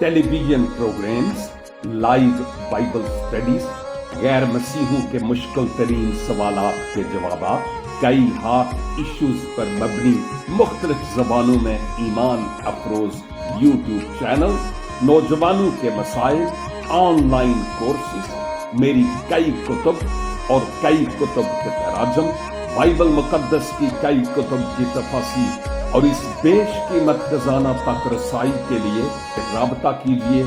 Television programmes, live Bible studies, गैर मसीहों के मुश्किल तरीन सवालात के जवाब, कई हॉट इश्यूज पर मबनी मुख्तलिफ जबानों में ईमान अफरोज यूट्यूब चैनल, नौजवानों के मसाइल, ऑनलाइन कोर्सेज, मेरी कई कुतुब और कई कुतुब के तराजम, बाइबल मुकद्दस की कई कुतुब की तफासीर और इस बेशकीमत खजाना तक रसाई के लिए राबता कीजिए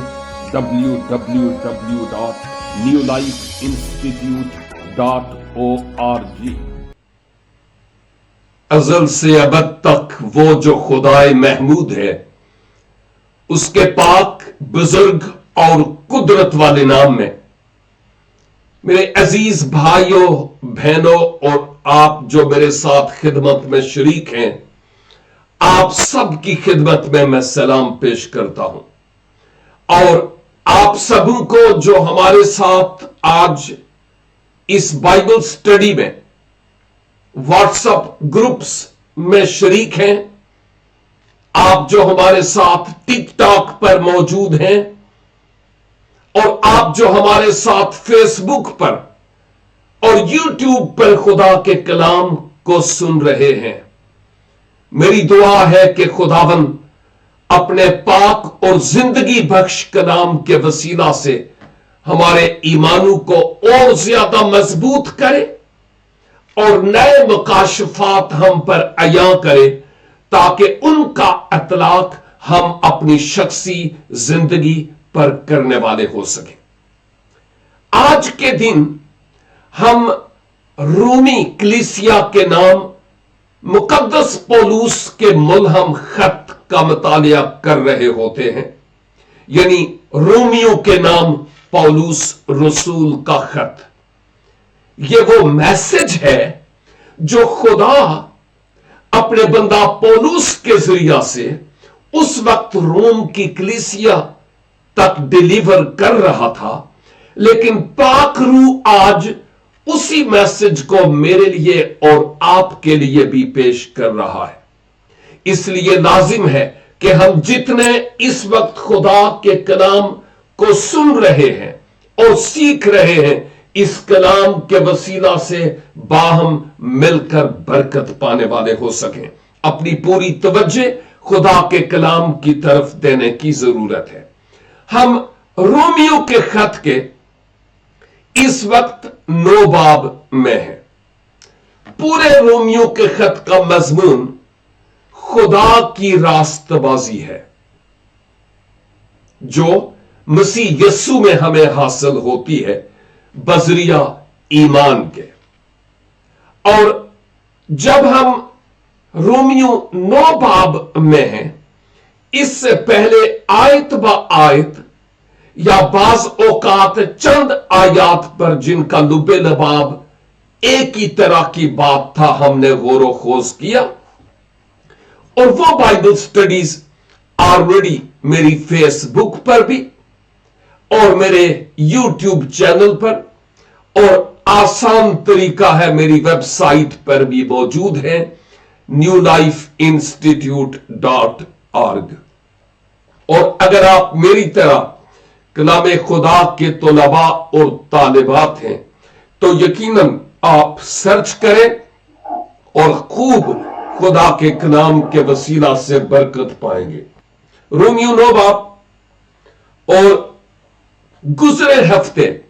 www.newlifeinstitute.org। अज़ल से अबद तक वो जो खुदाए महमूद है, उसके पाक बुजुर्ग और कुदरत वाले नाम में मेरे अजीज भाइयों बहनों और आप जो मेरे साथ खिदमत में शरीक हैं, आप सब की खिदमत में मैं सलाम पेश करता हूं। और आप सबों को जो हमारे साथ आज इस बाइबल स्टडी में व्हाट्सएप ग्रुप्स में शरीक हैं, आप जो हमारे साथ टिकटॉक पर मौजूद हैं और आप जो हमारे साथ फेसबुक पर और यूट्यूब पर खुदा के कलाम को सुन रहे हैं, मेरी दुआ है कि खुदावन अपने पाक और जिंदगी बख्श कलाम के वसीला से हमारे ईमानों को और ज्यादा मजबूत करे और नए मुकाशफात हम पर अया करे, ताकि उनका इतलाक हम अपनी शख्सी जिंदगी पर करने वाले हो सके। आज के दिन हम रूमी कलीसिया के नाम मुकद्दस पौलुस के मुल्हम खत का मुतालिया कर रहे होते हैं, यानी रोमियो के नाम पौलुस रसूल का खत। यह वो मैसेज है जो खुदा अपने बंदा पौलुस के जरिया से उस वक्त रोम की कलीसिया तक डिलीवर कर रहा था, लेकिन पाक रूह आज उसी मैसेज को मेरे लिए और आपके लिए भी पेश कर रहा है। इसलिए लाजिम है कि हम जितने इस वक्त खुदा के कलाम को सुन रहे हैं और सीख रहे हैं, इस कलाम के वसीला से बाहम मिलकर बरकत पाने वाले हो सकें। अपनी पूरी तवज्जो खुदा के कलाम की तरफ देने की जरूरत है। हम रोमियो के खत के इस वक्त 9 बाब में हैं। पूरे रोमियो के खत का मजमून खुदा की रास्तबाजी है जो मसीह यस्सु में हमें हासिल होती है बजरिया ईमान के। और जब हम रोमियो 9 बाब में हैं, इससे पहले आयत ब आयत या बाज औकात चंद आयात पर जिनका लुबे लबाब एक ही तरह की बात था, हमने गौर खोज किया। और वो बाइबल स्टडीज ऑलरेडी मेरी फेसबुक पर भी और मेरे यूट्यूब चैनल पर, और आसान तरीका है मेरी वेबसाइट पर भी मौजूद है, newlifeinstitute.org। और अगर आप मेरी तरह कलाम खुदा के तलबा और तालिबात हैं, तो यकीनन आप सर्च करें और खूब खुदा के कलाम के वसीला से बरकत पाएंगे। रोमियो 9 बाब। और गुजरे हफ्ते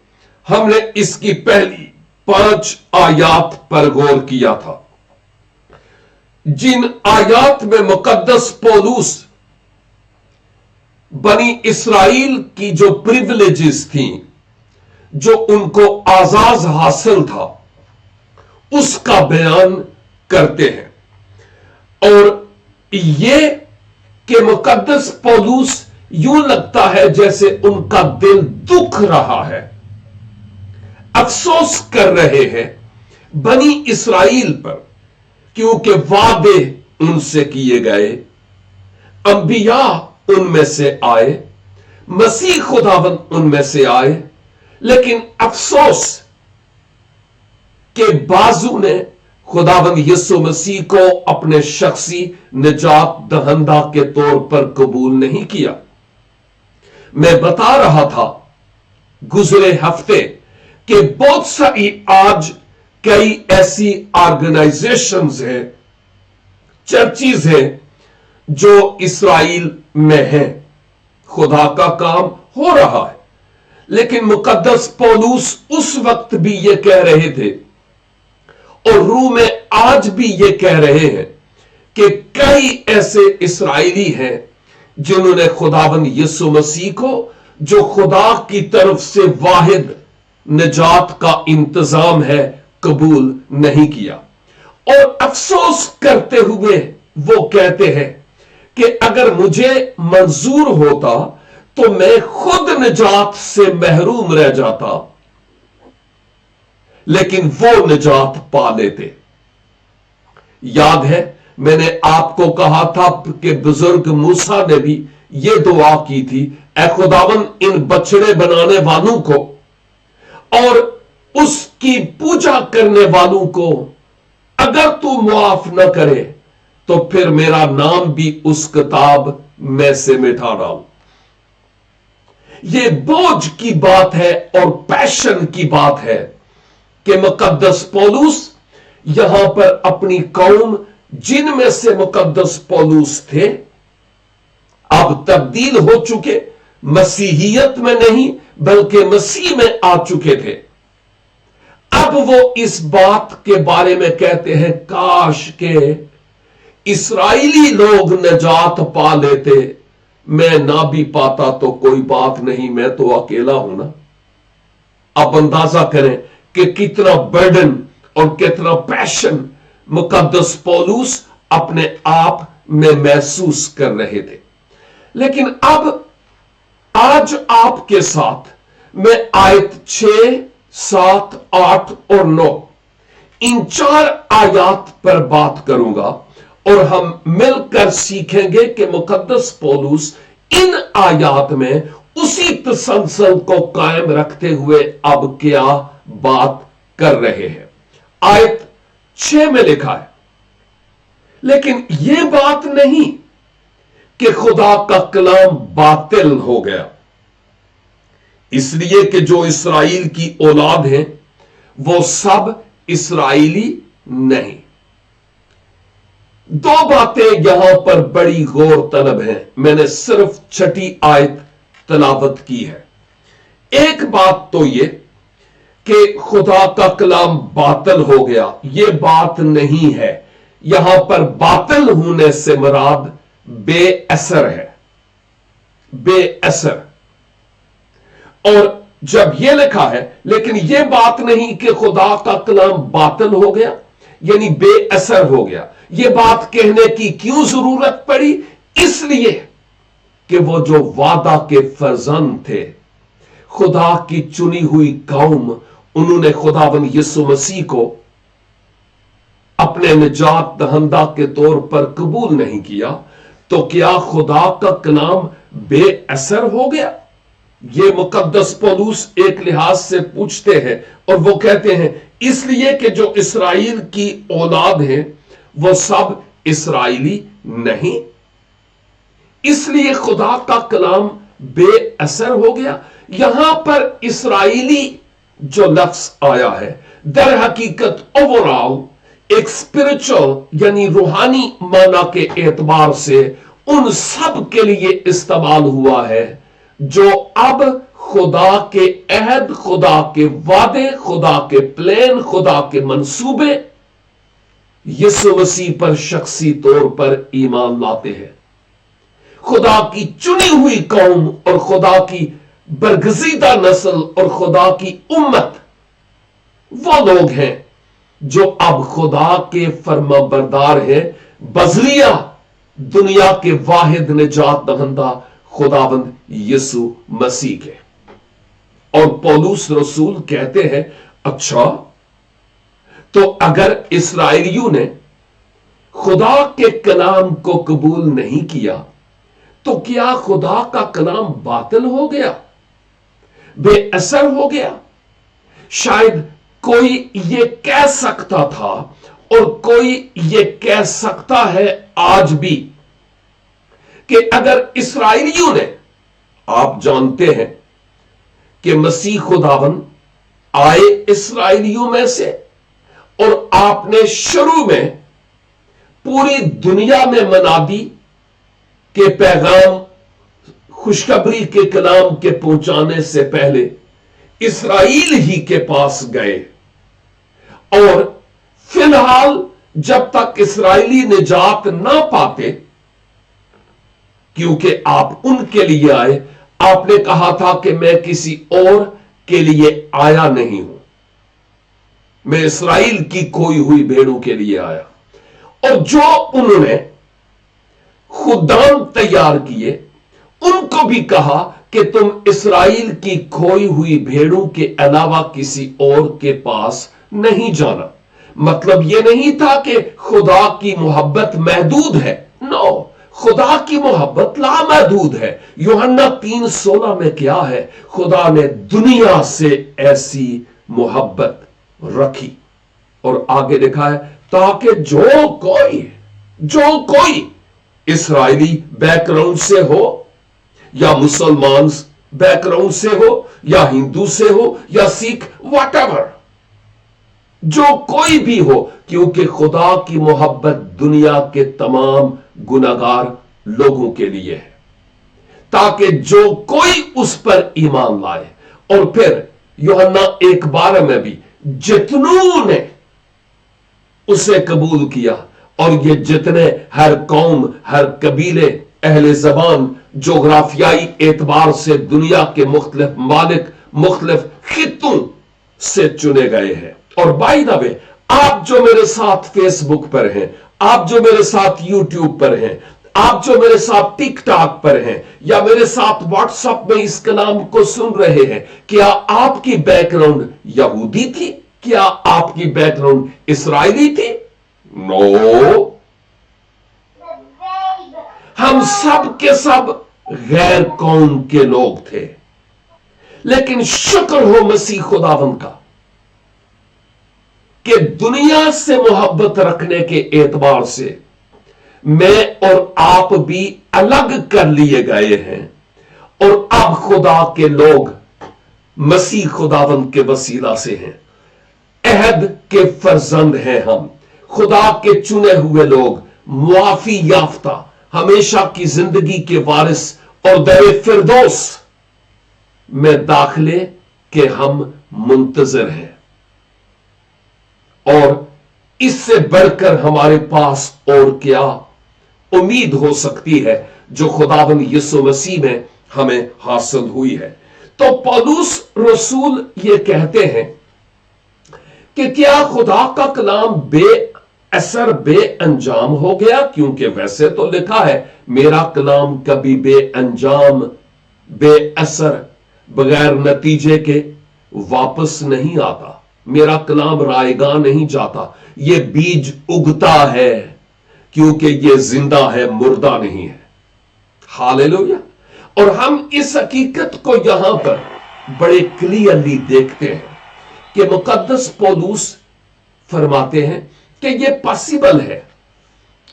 हमने इसकी पहली 5 आयात पर गौर किया था, जिन आयात में मुकद्दस पौलुस बनी इसराइल की जो प्रिविलेजेस थी, जो उनको आजाद हासिल था, उसका बयान करते हैं। और ये कि मुकद्दस पौलुस यूं लगता है जैसे उनका दिल दुख रहा है, अफसोस कर रहे हैं बनी इसराइल पर, क्योंकि वादे उनसे किए गए, अंबिया उनमें से आए, मसीह खुदावन उनमें से आए, लेकिन अफसोस के बाजू ने खुदावन यीशु मसीह को अपने शख्सी निजात दहंदा के तौर पर कबूल नहीं किया। मैं बता रहा था गुजरे हफ्ते कि बहुत सारी आज कई ऐसी ऑर्गेनाइजेशंस हैं, चर्चिज हैं जो इस्राइल में हैं। खुदा का काम हो रहा है, लेकिन मुकद्दस पौलुस उस वक्त भी ये कह रहे थे और रूह में आज भी ये कह रहे हैं कि कई ऐसे इस्राएली हैं जिन्होंने खुदाबंद यीशु मसीह को, जो खुदा की तरफ से वाहिद निजात का इंतजाम है, कबूल नहीं किया। और अफसोस करते हुए वो कहते हैं कि अगर मुझे मंजूर होता तो मैं खुद निजात से महरूम रह जाता, लेकिन वो निजात पा लेते। याद है मैंने आपको कहा था कि बुजुर्ग मूसा ने भी ये दुआ की थी, ऐ खुदावन इन बछड़े बनाने वालों को और उसकी पूजा करने वालों को अगर तू मुआफ न करे तो फिर मेरा नाम भी उस किताब में से मिटा डाल। ये बोझ की बात है और पैशन की बात है कि मुकद्दस पौलुस यहां पर अपनी कौम, जिनमें से मुकद्दस पौलुस थे, अब तब्दील हो चुके, मसीहियत में नहीं बल्कि मसीह में आ चुके थे। अब वो इस बात के बारे में कहते हैं, काश के इस्राएली लोग निजात पा लेते, मैं ना भी पाता तो कोई बात नहीं, मैं तो अकेला हूं ना। अब अंदाजा करें कि कितना बर्डन और कितना पैशन मुकद्दस पौलुस अपने आप में महसूस कर रहे थे। लेकिन अब आज आपके साथ मैं आयत 6, 7, 8 और 9 इन 4 आयात पर बात करूंगा और हम मिलकर सीखेंगे कि मुकद्दस पौलुस इन आयात में उसी तसलसल को कायम रखते हुए अब क्या बात कर रहे हैं। आयत 6 में लिखा है, लेकिन यह बात नहीं कि खुदा का कलाम बातिल हो गया, इसलिए कि जो इस्राएल की औलाद हैं वो सब इस्राएली नहीं। 2 बातें यहां पर बड़ी गौर तलब हैं, मैंने सिर्फ 6ठी आयत तलावत की है। एक बात तो ये कि खुदा का कलाम बातिल हो गया, यह बात नहीं है। यहां पर बातिल होने से मुराद बेअसर है, बेअसर। और जब यह लिखा है, लेकिन यह बात नहीं कि खुदा का कलाम बातिल हो गया यानी बेअसर हो गया, यह बात कहने की क्यों जरूरत पड़ी? इसलिए कि वो जो वादा के फर्जंद थे, खुदा की चुनी हुई कौम, उन्होंने खुदावंद यीशु मसीह को अपने निजात दहंदा के तौर पर कबूल नहीं किया, तो क्या खुदा का कलाम बेअसर हो गया? ये मुकद्दस पौलुस एक लिहाज से पूछते हैं और वो कहते हैं इसलिए कि जो इस्राएल की औलाद है वो सब इस्राएली नहीं, इसलिए खुदा का कलाम बेअसर हो गया। यहां पर इस्राएली जो लफ्ज आया है, दर हकीकत ओवरऑल एक स्पिरिचुअल यानी रूहानी माना के एतबार से उन सब के लिए इस्तेमाल हुआ है जो अब खुदा के अहद, खुदा के वादे, खुदा के प्लान, खुदा के मंसूबे यीशु मसीह पर शख्सी तौर पर ईमान लाते हैं। खुदा की चुनी हुई कौम और खुदा की बरगजीदा नस्ल और खुदा की उम्मत वो लोग हैं जो अब खुदा के फर्माबरदार हैं, बजरिया दुनिया के वाहिद निजात दहंदा खुदाबंद यीशु मसीह के। और पौलुस रसूल कहते हैं, अच्छा तो अगर इस्राएलियों ने खुदा के कलाम को कबूल नहीं किया तो क्या खुदा का कलाम बातिल हो गया, बेअसर हो गया? शायद कोई ये कह सकता था और कोई ये कह सकता है आज भी कि अगर इस्राएलियों ने आप जानते हैं कि मसीह खुदावन आए इस्राएलियों में से, और आपने शुरू में पूरी दुनिया में मनादी के पैगाम, खुशखबरी के कलाम के पहुंचाने से पहले इस्राएल ही के पास गए। और फिलहाल जब तक इस्राएली निजात ना पाते, क्योंकि आप उनके लिए आए, आपने कहा था कि मैं किसी और के लिए आया नहीं हूं, मैं इस्राएल की खोई हुई भेड़ों के लिए आया। और जो उन्होंने खुदाम तैयार किए, उनको भी कहा कि तुम इस्राएल की खोई हुई भेड़ों के अलावा किसी और के पास नहीं जाना। मतलब यह नहीं था कि खुदा की मोहब्बत महदूद है, नो, खुदा की मोहब्बत लामहदूद है। यूहन्ना 3:16 में क्या है? खुदा ने दुनिया से ऐसी मोहब्बत रखी, और आगे लिखा है ताकि जो कोई इस्राएली बैकग्राउंड से हो, या मुसलमान बैकग्राउंड से हो, या हिंदू से हो, या सिख, व्हाटएवर, जो कोई भी हो, क्योंकि खुदा की मोहब्बत दुनिया के तमाम गुनाहगार लोगों के लिए है, ताकि जो कोई उस पर ईमान लाए। और फिर यूहन्ना 1:12 में भी जितनों ने उसे कबूल किया, और ये जितने हर कौम, हर कबीले, अहले जबान, जोग्राफियाई एतबार से दुनिया के मुख्तलिफ मालिक, मुख्तलिफ खित्तों से चुने गए हैं। और बाय द वे, आप जो मेरे साथ फेसबुक पर हैं, आप जो मेरे साथ यूट्यूब पर हैं, आप जो मेरे साथ टिकटॉक पर हैं, या मेरे साथ व्हाट्सएप में इस कलाम को सुन रहे हैं, क्या आपकी बैकग्राउंड यहूदी थी? क्या आपकी बैकग्राउंड इस्राएली थी? नो, हम सब के सब गैर कौम के लोग थे। लेकिन शुक्र हो मसीह खुदावंद का कि दुनिया से मोहब्बत रखने के एतबार से मैं और आप भी अलग कर लिए गए हैं, और अब खुदा के लोग मसीह खुदावंद के वसीला से हैं। अहद के फर्जंद हैं हम, खुदा के चुने हुए लोग, मुआफी याफ्ता, हमेशा की जिंदगी के वारिस, और दरे फिरदौस में दाखिले के हम मुंतजर हैं। और इससे बढ़कर हमारे पास और क्या उम्मीद हो सकती है जो खुदावंद यीशु मसीह में हमें हासिल हुई है। तो पौलुस रसूल ये कहते हैं कि क्या खुदा का कलाम बेअसर बेअंजाम हो गया? क्योंकि वैसे तो लिखा है मेरा कलाम कभी बेअंजाम बेअसर बगैर नतीजे के वापस नहीं आता, मेरा कलाम रायगा नहीं जाता, ये बीज उगता है क्योंकि ये जिंदा है, मुर्दा नहीं है। हालेलुया। और हम इस हकीकत को यहां पर बड़े क्लियरली देखते हैं कि मुकद्दस पौलुस फरमाते हैं कि ये पॉसिबल है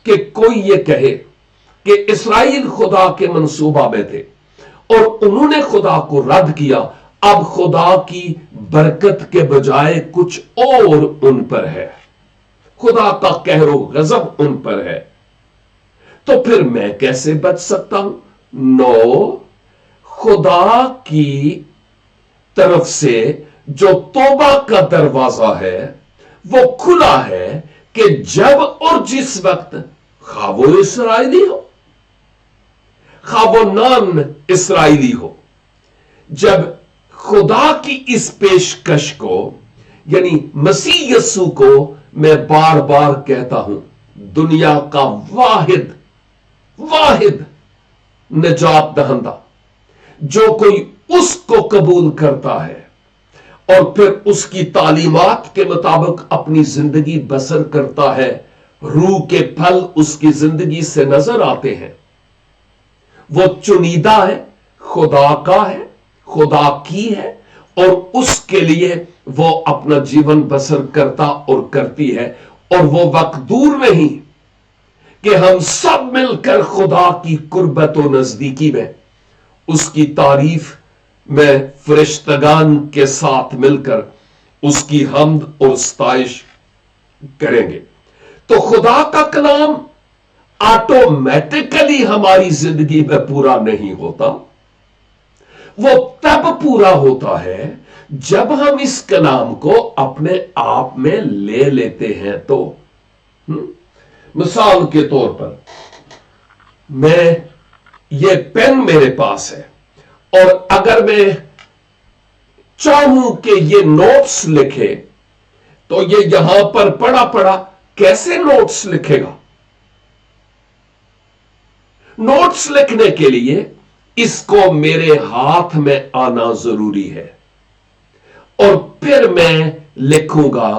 कि कोई ये कहे कि इस्राएल खुदा के मंसूबा में थे और उन्होंने खुदा को रद्द किया, अब खुदा की बरकत के बजाय कुछ और उन पर है, खुदा का कहरो गजब उन पर है। तो फिर मैं कैसे बच सकता हूं? नो, खुदा की तरफ से जो तौबा का दरवाजा है वो खुला है कि जब और जिस वक्त खा वो इस्राएली हो खा वो नॉन इस्राएली हो, जब खुदा की इस पेशकश को यानी मसीह यस्सु को मैं बार बार कहता हूं दुनिया का वाहिद निजात दहंदा, जो कोई उसको कबूल करता है और फिर उसकी तालीमात के मुताबिक अपनी जिंदगी बसर करता है, रूह के फल उसकी जिंदगी से नजर आते हैं, वो चुनीदा है, खुदा का है, खुदा की है, और उसके लिए वो अपना जीवन बसर करता और करती है। और वो वक्त दूर नहीं कि हम सब मिलकर खुदा की कुर्बत और नजदीकी में उसकी तारीफ में फरिश्तगान के साथ मिलकर उसकी हम्द और सताइश करेंगे। तो खुदा का कलाम ऑटोमेटिकली हमारी जिंदगी में पूरा नहीं होता, वो तब पूरा होता है जब हम इस कलाम को अपने आप में ले लेते हैं। तो मिसाल के तौर पर ये पेन मेरे पास है और अगर मैं चाहूं कि ये नोट्स लिखे तो ये यहां पर पड़ा पड़ा कैसे नोट्स लिखेगा? नोट्स लिखने के लिए इसको मेरे हाथ में आना जरूरी है और फिर मैं लिखूंगा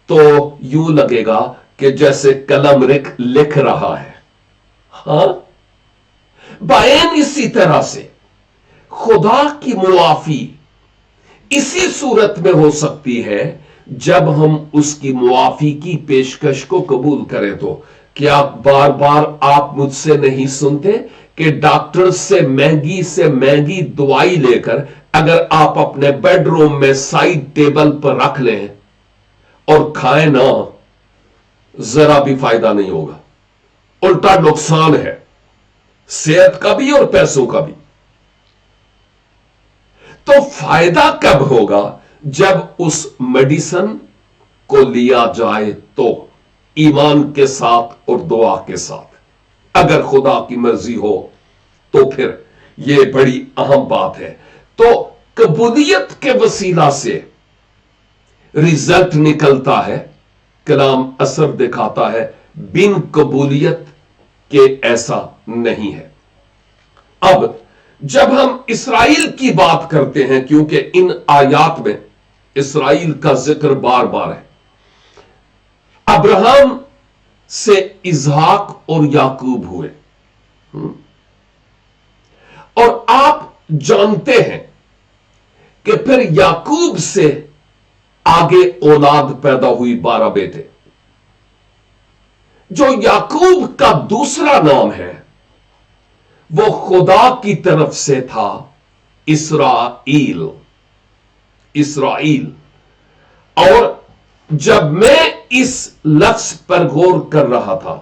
तो यूं लगेगा कि जैसे कलम लिख रहा है। हां, बायन इसी तरह से खुदा की मुआफी इसी सूरत में हो सकती है जब हम उसकी मुआफी की पेशकश को कबूल करें। तो क्या बार बार आप मुझसे नहीं सुनते कि डॉक्टर से महंगी दवाई लेकर अगर आप अपने बेडरूम में साइड टेबल पर रख लें और खाएं ना, जरा भी फायदा नहीं होगा, उल्टा नुकसान है, सेहत का भी और पैसों का भी। तो फायदा कब होगा? जब उस मेडिसिन को लिया जाए तो ईमान के साथ और दुआ के साथ। अगर खुदा की मर्जी हो तो फिर यह बड़ी अहम बात है। तो कबूलियत के वसीला से रिजल्ट निकलता है, कलाम असर दिखाता है। बिन कबूलियत के ऐसा नहीं है। अब जब हम इसराइल की बात करते हैं, क्योंकि इन आयात में इसराइल का जिक्र बार बार है, अब्राहम से इसहाक और याकूब हुए और आप जानते हैं कि फिर याकूब से आगे औलाद पैदा हुई 12 बेटे। जो याकूब का दूसरा नाम है वो खुदा की तरफ से था इसराइल। और जब मैं इस लफ्ज पर गौर कर रहा था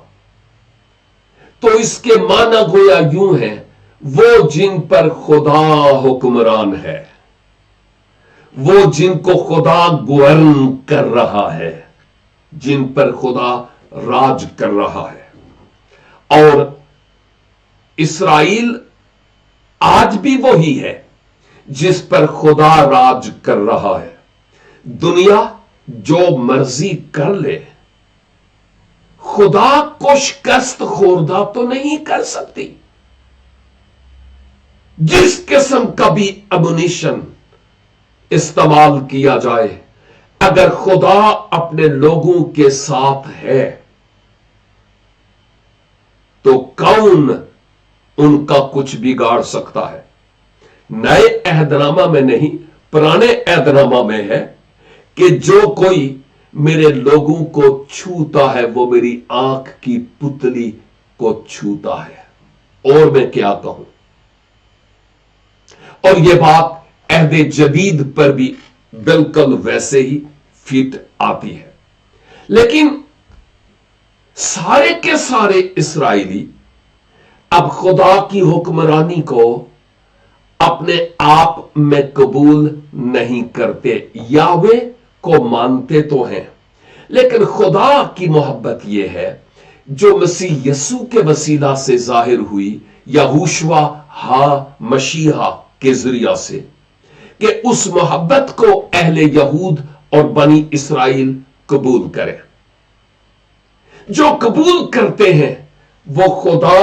तो इसके माना गोया यूं है, वो जिन पर खुदा हुक्मरान है, वो जिनको खुदा गवर्न कर रहा है, जिन पर खुदा राज कर रहा है। और इसराइल आज भी वही है जिस पर खुदा राज कर रहा है। दुनिया जो मर्जी कर ले, खुदा को शिकस्त खोरदा तो नहीं कर सकती। जिस किस्म का भी अमुनिशन इस्तेमाल किया जाए, अगर खुदा अपने लोगों के साथ है तो कौन उनका कुछ बिगाड़ सकता है? नए अहदनामा में नहीं, पुराने अहदनामा में है कि जो कोई मेरे लोगों को छूता है वो मेरी आंख की पुतली को छूता है। और मैं क्या कहूं? और यह बात अहदे जदीद पर भी बिल्कुल वैसे ही फिट आती है। लेकिन सारे के सारे इसराइली अब खुदा की हुक्मरानी को अपने आप में कबूल नहीं करते। यावे को मानते तो हैं, लेकिन खुदा की मोहब्बत यह है जो मसीह यसू के वसीला से जाहिर हुई, यहोशुआ मसीहा के जरिया से, कि उस मोहब्बत को अहले यहूद और बनी इसराइल कबूल करें। जो कबूल करते हैं वो खुदा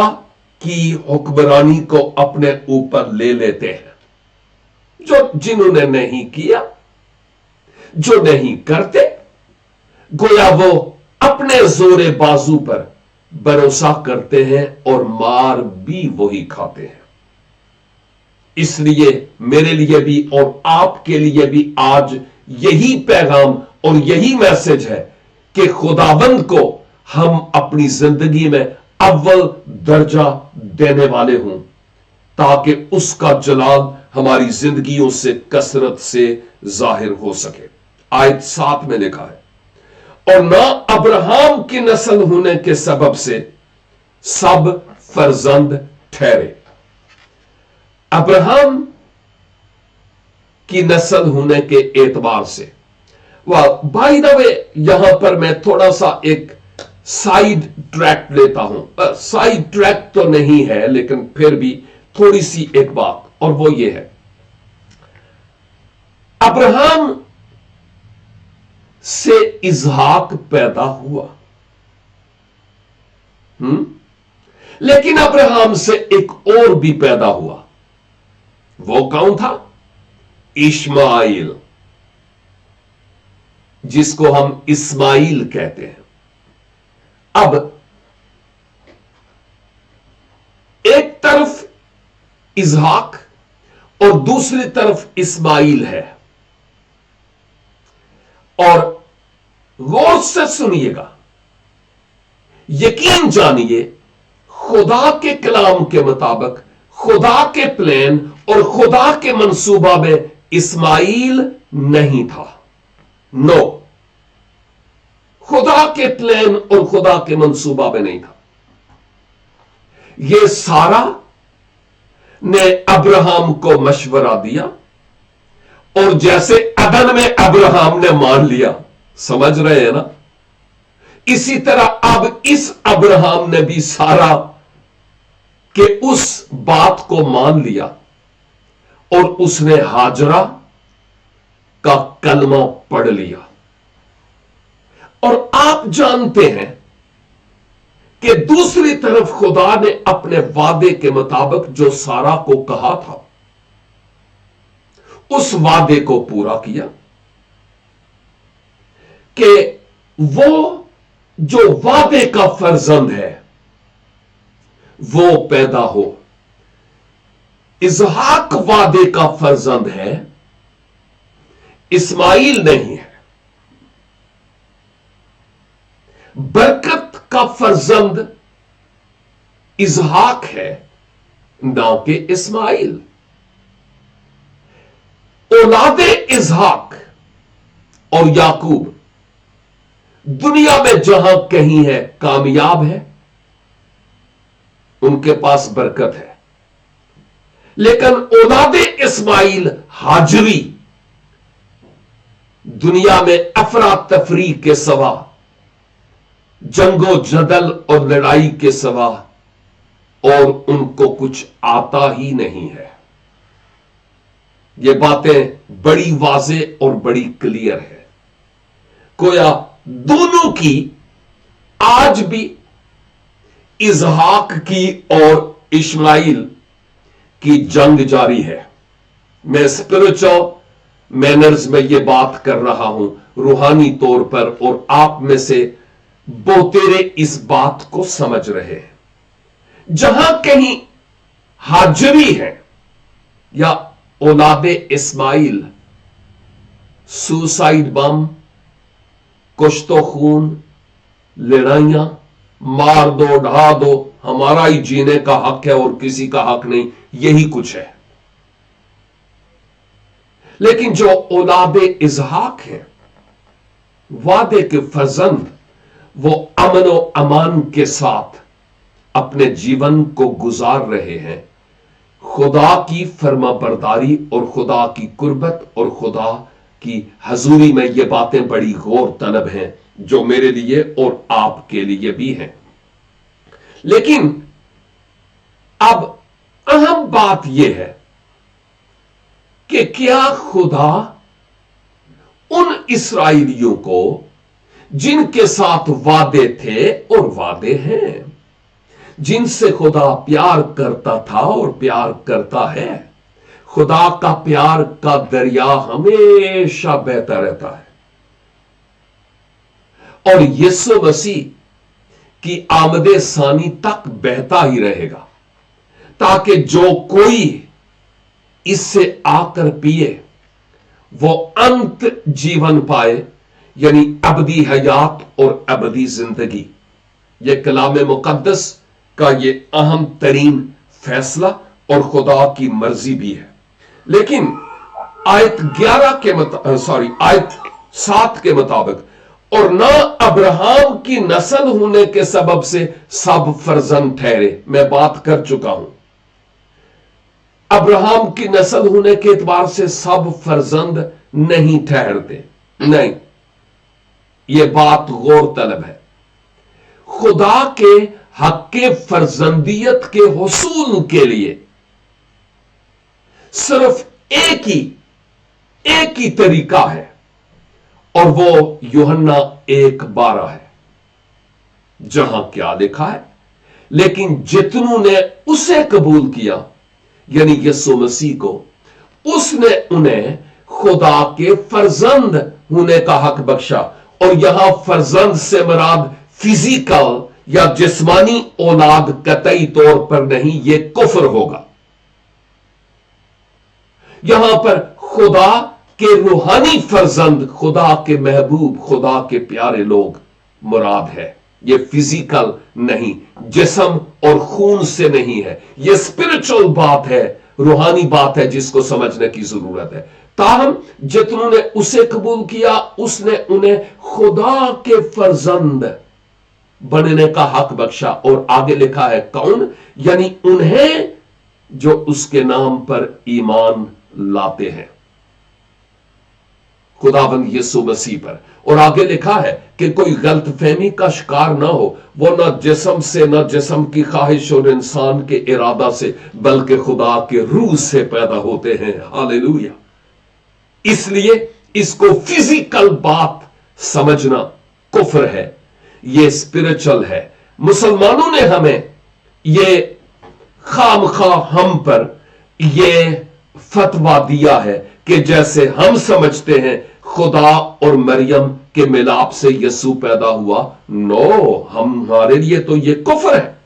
की हुक्मरानी को अपने ऊपर ले लेते हैं। जिन्होंने नहीं किया, जो नहीं करते, गोया वो अपने जोरे बाजू पर भरोसा करते हैं और मार भी वही खाते हैं। इसलिए मेरे लिए भी और आपके लिए भी आज यही पैगाम और यही मैसेज है कि खुदावंद को हम अपनी जिंदगी में अव्वल दर्जा देने वाले हों। ताकि उसका जलाल हमारी जिंदगियों से कसरत से जाहिर हो सके। आयत 7 में लिखा है, और ना अब्राहम की नस्ल होने के सबब से सब फर्जंद ठहरे। अब्राहम की नस्ल होने के एतबार से, वाह, बाय द वे यहां पर मैं थोड़ा सा एक साइड ट्रैक लेता हूं। साइड ट्रैक तो नहीं है, लेकिन फिर भी थोड़ी सी एक बात, और वो ये है, अब्राहम से इसहाक पैदा हुआ, लेकिन अब्राहम से एक और भी पैदा हुआ। वो कौन था? इश्माइल, जिसको हम इस्माइल कहते हैं। अब एक तरफ इसहाक और दूसरी तरफ इस्माइल है, और गौर से सुनिएगा, यकीन जानिए, खुदा के कलाम के मुताबिक, खुदा के प्लान और खुदा के मंसूबा में इस्माइल नहीं था। नो, खुदा के प्लान और खुदा के मंसूबा में नहीं था। यह सारा ने अब्राहम को मशवरा दिया, और जैसे अदन में अब्राहम ने मान लिया, समझ रहे हैं ना, इसी तरह अब इस अब्राहम ने भी सारा के उस बात को मान लिया, और उसने हाजरा का कलमा पढ़ लिया। और आप जानते हैं कि दूसरी तरफ खुदा ने अपने वादे के मुताबिक जो सारा को कहा था, उस वादे को पूरा किया कि वो जो वादे का फर्जंद है वो पैदा हो। इसहाक वादे का फर्जंद है, इस्माइल नहीं है। बरकत का फर्जंद इसहाक है, ना कि इस्माइल। औलादे इसहाक और याकूब दुनिया में जहां कहीं है कामयाब है, उनके पास बरकत है। लेकिन औलादे इस्माइल हाजरी दुनिया में अफरा तफरी के सवा, जंगो जदल और लड़ाई के सवा और उनको कुछ आता ही नहीं है। ये बातें बड़ी वाज़े और बड़ी क्लियर है। गोया दोनों की आज भी इसहाक की और इस्माइल की जंग जारी है। मैं स्पिरिचुअल मैनर्स में यह बात कर रहा हूं, रूहानी तौर पर, और आप में से बहुतेरे इस बात को समझ रहे हैं। जहां कहीं हाजरी है या औलादे इस्माइल सुसाइड बम, कुश्तो खून, लड़ाइयां, मार दो, ढा दो, हमारा ही जीने का हक है और किसी का हक नहीं, यही कुछ है। लेकिन जो औलादे इसहाक हैं, वादे के फर्जंद, वो अमन और अमान के साथ अपने जीवन को गुजार रहे हैं। खुदा की फर्माबरदारी और खुदा की कुर्बत और खुदा की हजूरी में ये बातें बड़ी गौर तलब हैं, जो मेरे लिए और आपके लिए भी हैं। लेकिन अब अहम बात यह है कि क्या खुदा उन इस्राएलियों को जिनके साथ वादे थे और वादे हैं, जिनसे खुदा प्यार करता था और प्यार करता है, खुदा का प्यार का दरिया हमेशा बहता रहता है और यीशु मसीह की आमदे सानी तक बहता ही रहेगा, ताकि जो कोई इससे आकर पिए वो अंत जीवन पाए, यानी अबदी हयात और अबदी जिंदगी। यह कलाम मुकद्दस का ये अहम तरीन फैसला और खुदा की मर्जी भी है। लेकिन आयत 7 के मुताबिक, और ना अब्राहम की नस्ल होने के सबब से सब फर्जंद ठहरे। मैं बात कर चुका हूं, अब्राहम की नस्ल होने के एतबार से सब फर्जंद नहीं ठहरते, नहीं, यह बात गौर तलब है। खुदा के हक के फर्जंदियत के हुसूल के लिए सिर्फ एक ही तरीका है, और वो यूहन्ना 1:12 है, जहां क्या लिखा है, लेकिन जितनों ने उसे कबूल किया, यानी यीशु मसीह को, उसने उन्हें खुदा के फर्जंद होने का हक बख्शा। और यहां फर्जंद से मुराद फिजिकल या जिस्मानी औलाद कतई तौर पर नहीं, यह कुफ्र होगा। यहां पर खुदा के रूहानी फर्जंद, खुदा के महबूब, खुदा के प्यारे लोग मुराद है। ये फिजिकल नहीं, जिस्म और खून से नहीं है, ये स्पिरिचुअल बात है, रूहानी बात है, जिसको समझने की जरूरत है। ताहम जितनों ने उसे कबूल किया, उसने उन्हें खुदा के फर्जंद बनने का हक बख्शा। और आगे लिखा है कौन, यानी उन्हें जो उसके नाम पर ईमान लाते हैं, खुदाबंद यीशु मसीह पर। और आगे लिखा है कि कोई गलत फहमी का शिकार ना हो, वो न जिस्म से, न जिस्म की ख्वाहिश और इंसान के इरादा से, बल्कि खुदा के रूह से पैदा होते हैं। हालेलुया। इसलिए इसको फिजिकल बात समझना कुफ्र है, ये स्पिरिचुअल है। मुसलमानों ने हमें ये खामखा हम पर ये फतवा दिया है कि जैसे हम समझते हैं खुदा और मरियम के मिलाप से यीशु पैदा हुआ। नो, हमारे लिए तो ये कुफ्र है।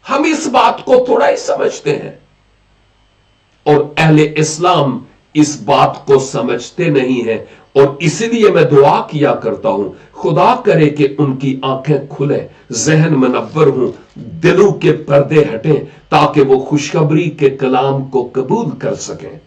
हम इस बात को थोड़ा ही समझते हैं, और अहले इस्लाम इस बात को समझते नहीं है। और इसलिए मैं दुआ किया करता हूं, खुदा करे कि उनकी आंखें खुले, जहन मनव्वर हों, दिलों के पर्दे हटें, ताकि वो खुशखबरी के कलाम को कबूल कर सकें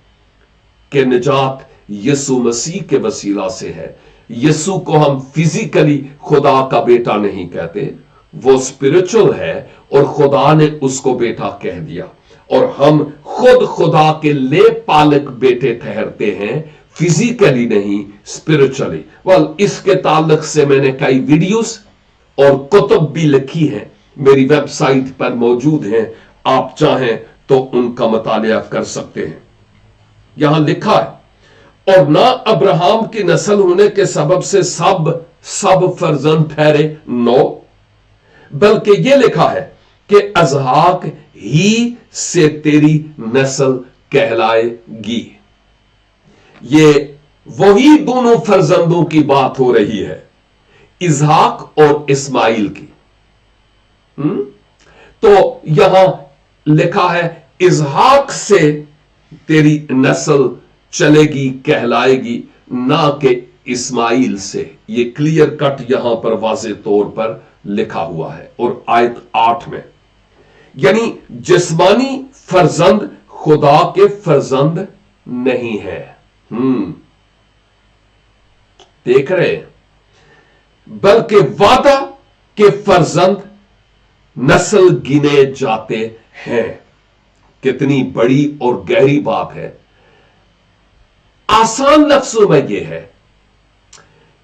कि निजात यीशु मसीह के वसीला से है। यीशु को हम फिजिकली खुदा का बेटा नहीं कहते, वो स्पिरिचुअल है, और खुदा ने उसको बेटा कह दिया। और हम खुद खुदा के ले पालक बेटे ठहरते हैं, फिजिकली नहीं, स्पिरिचुअली। वेल, इसके ताल्लुक से मैंने कई वीडियोस और कुतुब भी लिखी हैं, मेरी वेबसाइट पर मौजूद हैं, आप चाहें तो उनका मुतालिया कर सकते हैं। यहां लिखा है, और ना अब्राहम की नस्ल होने के सबब से सब फर्जंद ठहरे, नो, बल्कि यह लिखा है कि इसहाक ही से तेरी नस्ल कहलाएगी। ये वही दोनों फर्जंदों की बात हो रही है, इसहाक और इस्माइल की। तो यहां लिखा है इसहाक से तेरी नस्ल चलेगी, कहलाएगी, ना कि इस्माइल से। ये क्लियर कट यहां पर वाज़े तौर पर लिखा हुआ है। और आयत 8 में, यानी जिस्मानी फर्जंद खुदा के फर्जंद नहीं है। देख रहे, बल्कि वादा के फर्जंद नस्ल गिने जाते हैं। कितनी बड़ी और गहरी बात है। आसान लफ्जों में यह है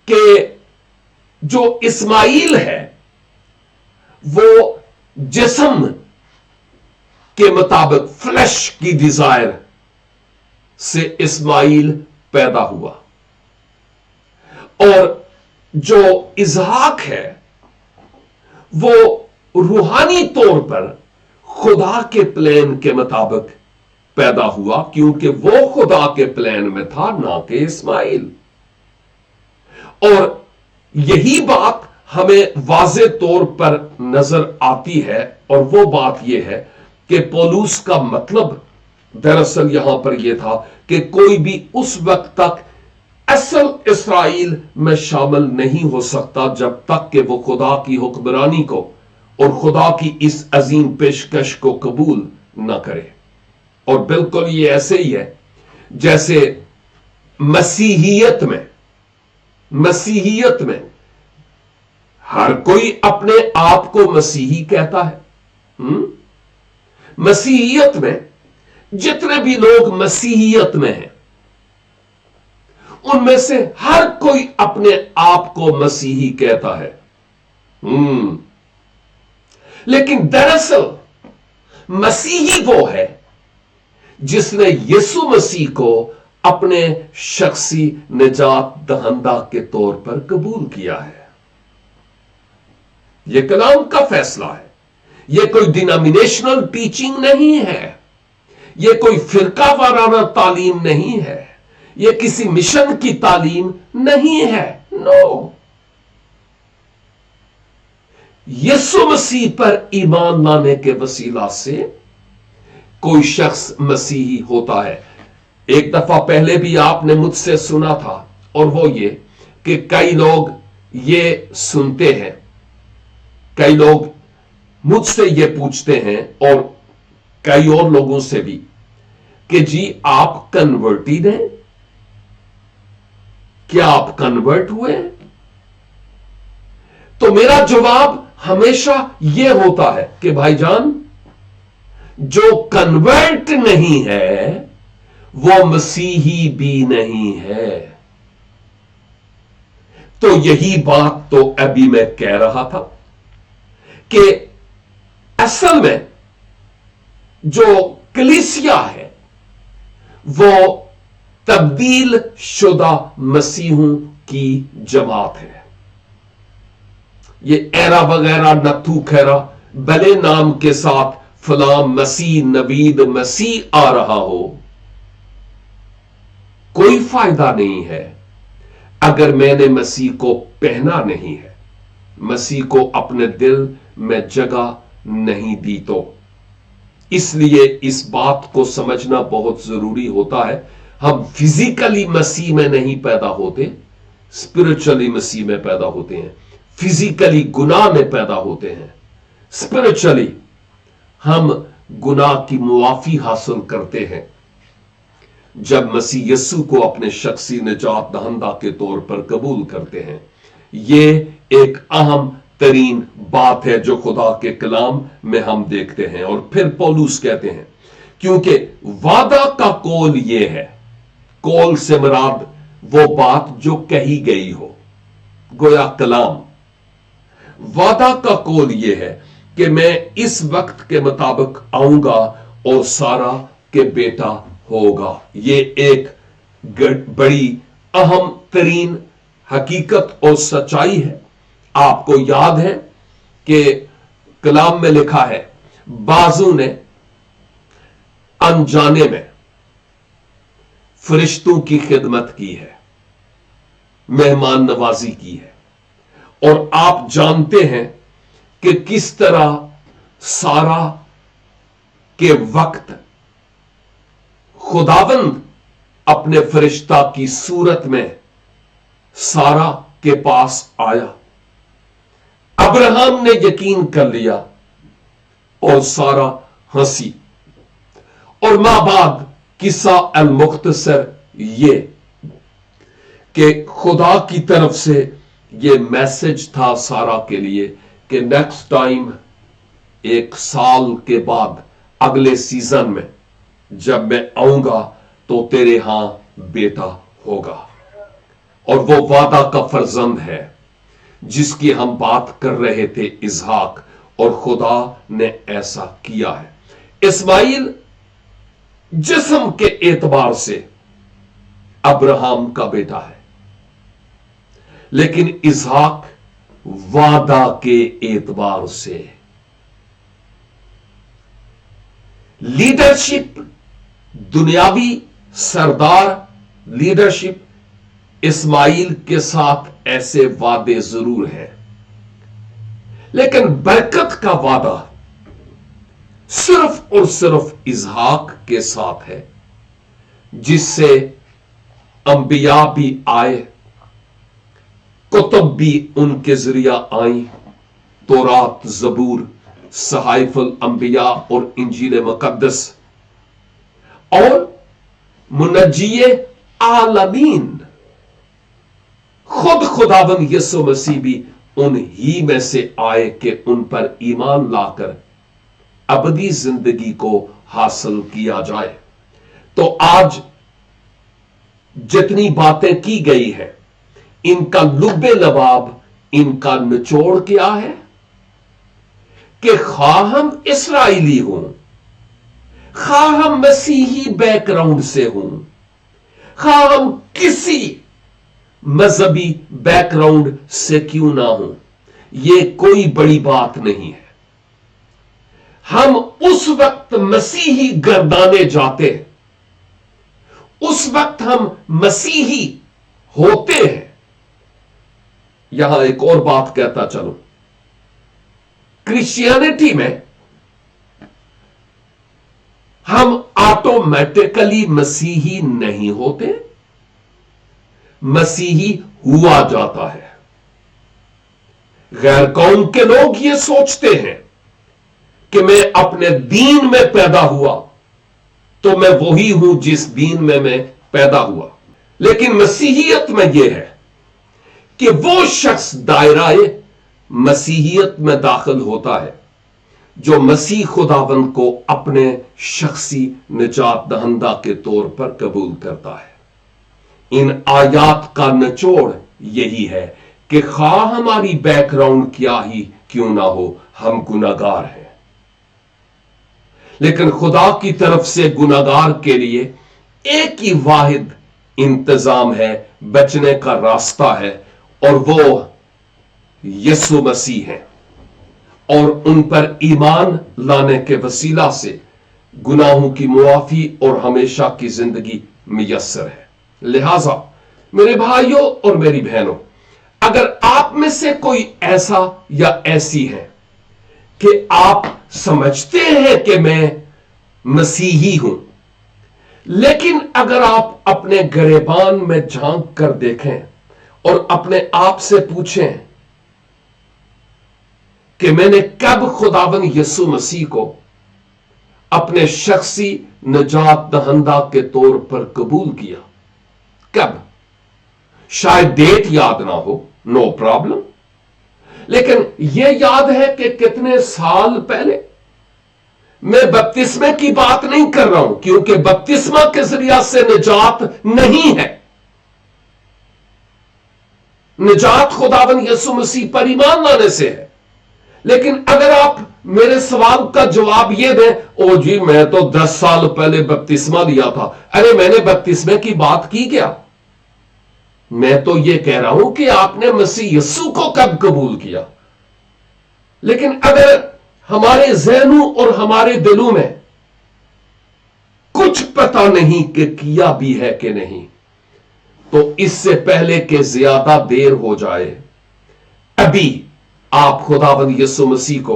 कि जो इस्माइल है वो जिस्म के मुताबिक फ्लैश की डिजायर से इस्माइल पैदा हुआ, और जो इसहाक है वो रूहानी तौर पर खुदा के प्लान के मुताबिक पैदा हुआ, क्योंकि वो खुदा के प्लान में था, ना कि इस्माइल। और यही बात हमें वाज़े तौर पर नजर आती है, और वो बात यह है कि पौलुस का मतलब दरअसल यहां पर यह था कि कोई भी उस वक्त तक असल इस्राइल में शामिल नहीं हो सकता जब तक कि वो खुदा की हुक्मरानी को और खुदा की इस अजीम पेशकश को कबूल ना करे। और बिल्कुल ये ऐसे ही है जैसे मसीहियत में हर कोई अपने आप को मसीही कहता है। मसीहियत में जितने भी लोग मसीहियत में हैं, उनमें से हर कोई अपने आप को मसीही कहता है। लेकिन दरअसल मसीही वो है जिसने यीशु मसीह को अपने शख्सी निजात दहंदा के तौर पर कबूल किया है। यह कलाम का फैसला है। यह कोई डिनोमिनेशनल टीचिंग नहीं है, यह कोई फिरका वाराना तालीम नहीं है, यह किसी मिशन की तालीम नहीं है। नो, यीशु मसीह पर ईमान लाने के वसीला से कोई शख्स मसीही होता है। एक दफा पहले भी आपने मुझसे सुना था, और वो ये कि कई लोग ये सुनते हैं, कई लोग मुझसे ये पूछते हैं और कई और लोगों से भी कि जी आप कन्वर्टेड हैं, क्या आप कन्वर्ट हुए? तो मेरा जवाब हमेशा यह होता है कि भाईजान, जो कन्वर्ट नहीं है वो मसीही भी नहीं है। तो यही बात तो अभी मैं कह रहा था कि असल में जो कलीसिया है वो तब्दील शुदा मसीहों की जमात है। ये एरा वगैरह नथु खैरा भले नाम के साथ फलां मसीह नवीद मसीह आ रहा हो, कोई फायदा नहीं है अगर मैंने मसीह को पहना नहीं है, मसीह को अपने दिल में जगह नहीं दी। तो इसलिए इस बात को समझना बहुत जरूरी होता है। हम फिजिकली मसीह में नहीं पैदा होते, स्पिरिचुअली मसीह में पैदा होते हैं। फिजिकली गुनाह में पैदा होते हैं, स्पिरिचुअली हम गुनाह की मुआफी हासिल करते हैं जब मसीह यस्सु को अपने शख्सी निजात दहंदा के तौर पर कबूल करते हैं। यह एक अहम तरीन बात है जो खुदा के कलाम में हम देखते हैं। और फिर पौलुस कहते हैं, क्योंकि वादा का कौल यह है, कौल से मुराद वो बात जो कही गई हो, गोया कलाम। वादा का कौल यह है कि मैं इस वक्त के मुताबिक आऊंगा और सारा के बेटा होगा। यह एक बड़ी अहम तरीन हकीकत और सच्चाई है। आपको याद है कि कलाम में लिखा है, बाजू ने अनजाने में फरिश्तों की खिदमत की है, मेहमान नवाजी की है। और आप जानते हैं कि किस तरह सारा के वक्त खुदावंद अपने फरिश्ता की सूरत में सारा के पास आया। अब्राहम ने यकीन कर लिया और सारा हंसी। और माबाद किस्सा अल मुख्तसर ये कि खुदा की तरफ से ये मैसेज था सारा के लिए कि नेक्स्ट टाइम, एक साल के बाद, अगले सीजन में जब मैं आऊंगा तो तेरे हां बेटा होगा। और वो वादा का फर्जंद है जिसकी हम बात कर रहे थे, इसहाक, और खुदा ने ऐसा किया है। इस्माइल जिस्म के एतबार से अब्राहम का बेटा है, लेकिन इसहाक वादा के एतबार से। लीडरशिप, दुनियावी सरदार लीडरशिप, इस्माइल के साथ ऐसे वादे जरूर हैं, लेकिन बरकत का वादा सिर्फ और सिर्फ इसहाक के साथ है, जिससे अंबिया भी आए, कुतुब भी उनके जरिया आई, तौरात, जबूर, सहाइफुल अंबिया और इंजील मुकद्दस। और मुनज्जिए आलमीन खुद खुदावन यीशु मसीह भी उन ही में से आए कि उन पर ईमान लाकर अबदी जिंदगी को हासिल किया जाए। तो आज जितनी बातें की गई है, इनका लुब्बे लबाब, इनका निचोड़ क्या है कि खा हम इस्राएली हों, खा हम मसीही बैकग्राउंड से हों, खा हम किसी मजहबी बैकग्राउंड से क्यों ना हो, यह कोई बड़ी बात नहीं है। हम उस वक्त मसीही गर्दाने जाते हैं, उस वक्त हम मसीही होते हैं। यहां एक और बात कहता चलो, क्रिश्चियनिटी में हम ऑटोमेटिकली मसीही नहीं होते, मसीही हुआ जाता है। गैर कौम के लोग ये सोचते हैं कि मैं अपने दीन में पैदा हुआ तो मैं वही हूं जिस दीन में मैं पैदा हुआ। लेकिन मसीहियत में यह है कि वो शख्स दायराए मसीहियत में दाखिल होता है जो मसीह खुदावन को अपने शख्सी निजात दहंदा के तौर पर कबूल करता है। इन आयात का निचोड़ यही है कि खा हमारी बैकग्राउंड क्या ही क्यों ना हो, हम गुनाहगार हैं, लेकिन खुदा की तरफ से गुनाहगार के लिए एक ही वाहिद इंतजाम है, बचने का रास्ता है, और वो यीशु मसीह है। और उन पर ईमान लाने के वसीला से गुनाहों की मुआफी और हमेशा की जिंदगी मुयस्सर है। लिहाजा मेरे भाइयों और मेरी बहनों, अगर आप में से कोई ऐसा या ऐसी है कि आप समझते हैं कि मैं मसीही हूं, लेकिन अगर आप अपने गिरेबान में झांक कर देखें और अपने आप से पूछें कि मैंने कब खुदावन यीशु मसीह को अपने शख्सी निजात दहंदा के तौर पर कबूल किया, कब? शायद डेट याद ना हो, नो प्रॉब्लम, लेकिन यह याद है कि कितने साल पहले। मैं बपतिस्मे की बात नहीं कर रहा हूं, क्योंकि बपतिस्मा के जरिया से निजात नहीं है। निजात खुदावन यीशु मसीह पर ईमान लाने से है। लेकिन अगर आप मेरे सवाल का जवाब यह दें, ओ जी मैं तो 10 साल पहले बपतिस्मा लिया था, अरे मैंने बपतिस्मे की बात की क्या? मैं तो यह कह रहा हूं कि आपने मसीह यीशु को कब कबूल किया। लेकिन अगर हमारे ज़हनों और हमारे दिलों में कुछ पता नहीं कि किया भी है कि नहीं, तो इससे पहले कि ज्यादा देर हो जाए, अभी आप खुदावंद यीशु मसीह को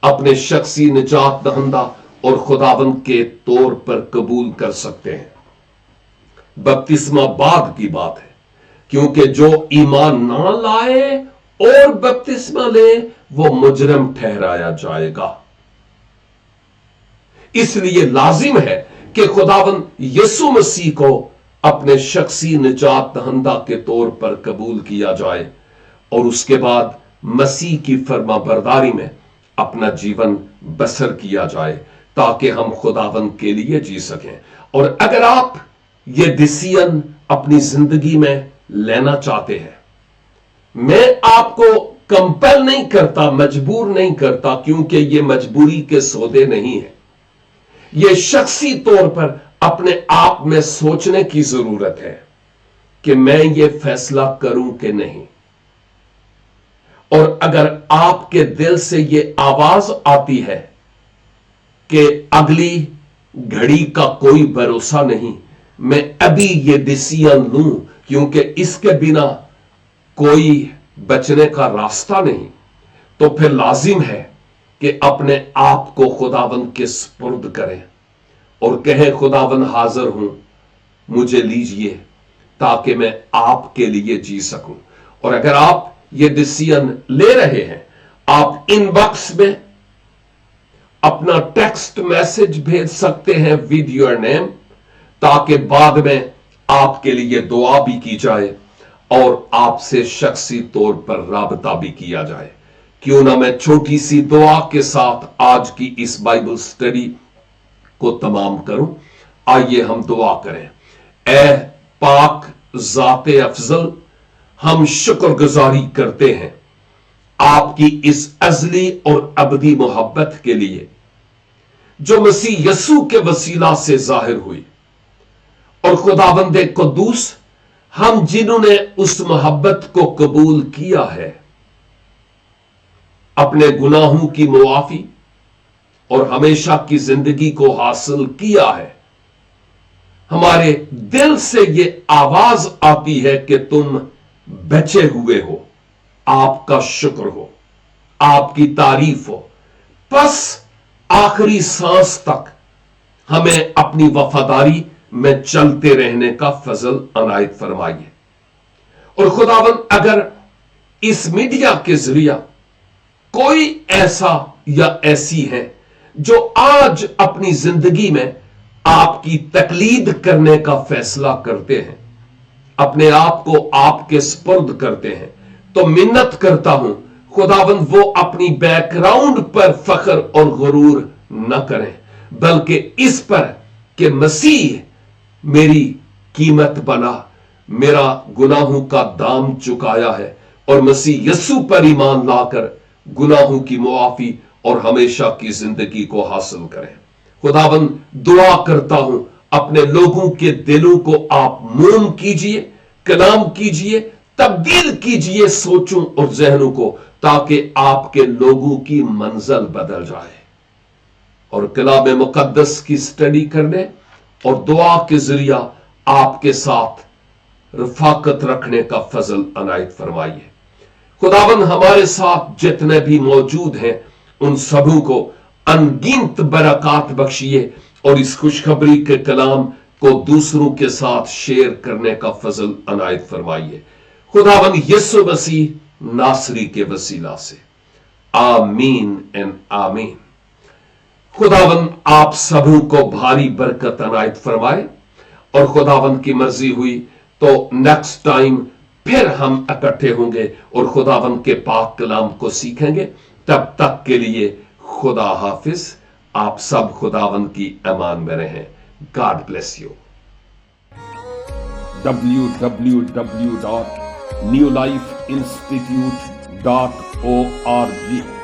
अपने शख्सी निजात दहंदा और खुदावंद के तौर पर कबूल कर सकते हैं। बपतिस्मा बाद की बात है, क्योंकि जो ईमान ना लाए और बपतिस्मा ले, वो मुजरिम ठहराया जाएगा। इसलिए लाजिम है कि खुदावंद यीशु मसीह को अपने शख्सी निजात दहंदा के तौर पर कबूल किया जाए और उसके बाद मसीह की फर्माबरदारी में अपना जीवन बसर किया जाए, ताकि हम खुदावंद के लिए जी सकें। और अगर आप ये डिसीजन अपनी जिंदगी में लेना चाहते हैं, मैं आपको कंपेल नहीं करता, मजबूर नहीं करता, क्योंकि ये मजबूरी के सौदे नहीं है। ये शख्सी तौर पर अपने आप में सोचने की जरूरत है कि मैं ये फैसला करूं कि नहीं। और अगर आपके दिल से ये आवाज आती है कि अगली घड़ी का कोई भरोसा नहीं, मैं अभी ये डिसीजन लूं क्योंकि इसके बिना कोई बचने का रास्ता नहीं, तो फिर लाजिम है कि अपने आप को खुदावंद के सुपुर्द करें और कहें, खुदावंद हाजिर हूं, मुझे लीजिए ताकि मैं आपके लिए जी सकूं। और अगर आप ये डिसीजन ले रहे हैं, आप इनबॉक्स में अपना टेक्स्ट मैसेज भेज सकते हैं विद योर नेम ताकि बाद में आपके लिए दुआ भी की जाए और आपसे शख्सी तौर पर राबता भी किया जाए। क्यों ना मैं छोटी सी दुआ के साथ आज की इस बाइबल स्टडी को तमाम करूं। आइए हम दुआ करें। ऐ पाक ज़ाते अफजल, हम शुक्रगुजारी करते हैं आपकी इस अजली और अबदी मोहब्बत के लिए जो मसीह यसू के वसीला से जाहिर हुई। और खुदावंदे कुद्दूस, हम जिन्होंने उस मोहब्बत को कबूल किया है, अपने गुनाहों की मुआफी और हमेशा की जिंदगी को हासिल किया है, हमारे दिल से ये आवाज आती है कि तुम बचे हुए हो, आपका शुक्र हो, आपकी तारीफ हो। बस आखिरी सांस तक हमें अपनी वफादारी में चलते रहने का फजल अनायत फरमाइए। और खुदावन, अगर इस मीडिया के जरिया कोई ऐसा या ऐसी है जो आज अपनी जिंदगी में आपकी तकलीद करने का फैसला करते हैं, अपने आप को आपके स्पुर्द करते हैं, तो मिन्नत करता हूं खुदावन वो अपनी बैकग्राउंड पर फख्र और गुरूर न करें, बल्कि इस पर कि मसीह मेरी कीमत बना, मेरा गुनाहों का दाम चुकाया है, और मसीह यस्सु पर ईमान लाकर गुनाहों की मुआफी और हमेशा की जिंदगी को हासिल करें। खुदावन, दुआ करता हूं अपने लोगों के दिलों को आप मोम कीजिए, कलाम कीजिए, तब्दील कीजिए सोचों और जहनों को, ताकि आपके लोगों की मंजिल बदल जाए। और कलाम मुकद्दस की स्टडी करने और दुआ के जरिया आपके साथ रफाकत रखने का फजल अनायत फरमाइए। खुदावन, हमारे साथ जितने भी मौजूद हैं उन सबों को अनगिनत बरकत बख्शिए और इस खुशखबरी के कलाम को दूसरों के साथ शेयर करने का फजल अनायत फरमाइए। खुदावन यीशु मसीह नासरी के वसीला से, आमीन एंड आमीन। खुदावन आप सबों को भारी बरकत अनायत फरमाए, और खुदावन की मर्जी हुई तो नेक्स्ट टाइम फिर हम इकट्ठे होंगे और खुदावन के पाक कलाम को सीखेंगे। तब तक के लिए खुदा हाफिज। आप सब खुदावन की अमान में रहें। God bless you. www.newlifeinstitute.org